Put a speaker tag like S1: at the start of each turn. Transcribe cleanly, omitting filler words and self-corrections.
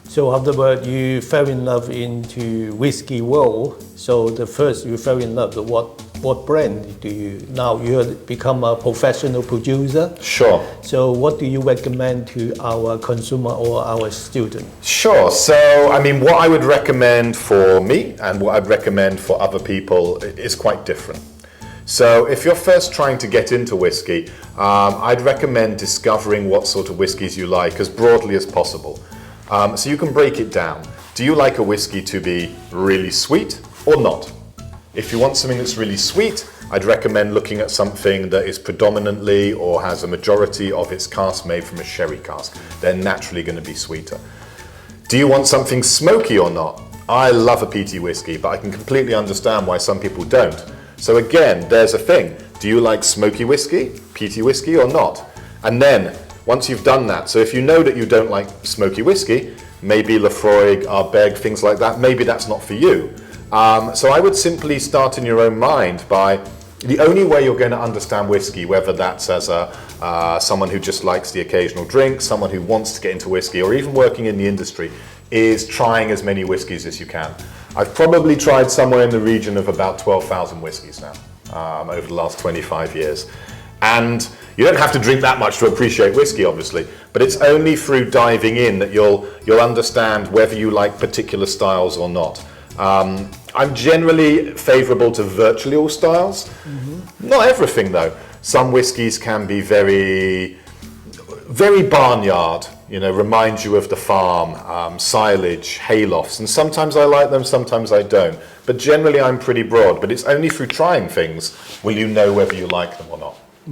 S1: So afterward, you fell in love into whiskey world. So the first you fell in love, what brand do you, now you have become a professional producer?
S2: Sure.
S1: So what do you recommend to our consumer or our student?
S2: Sure. So, I mean, what I would recommend for me and what I'd recommend for other people is quite different. So if you're first trying to get into whiskey, I'd recommend discovering what sort of whiskies you like as broadly as possible. So you can break it down. Do you like a whiskey to be really sweet or not? If you want something that's really sweet, I'd recommend looking at something that is predominantly or has a majority of its cask made from a sherry cask. They're naturally going to be sweeter. Do you want something smoky or not? I love a peaty whiskey, but I can completely understand why some people don't. So again, there's a thing. Do you like smoky whiskey, peaty whiskey or not? And then, once you've done that, so if you know that you don't like smoky whiskey, maybe Lafroig, Ardbeg, things like that, maybe that's not for you. So I would simply start in your own mind by, the only way you're going to understand whiskey, whether that's as someone who just likes the occasional drink, someone who wants to get into whiskey, or even working in the industry, is trying as many whiskies as you can. I've probably tried somewhere in the region of about 12,000 whiskies now, over the last 25 years. And you don't have to drink that much to appreciate whiskey, obviously, but it's only through diving in that you'll understand whether you like particular styles or not. I'm generally favourable to virtually all styles. Not everything though. Some whiskies can be very, very barnyard, you know, remind you of the farm, silage, haylofts, and sometimes I like them, sometimes I don't. But generally I'm pretty broad, but it's only through trying things will you know whether you like them or not.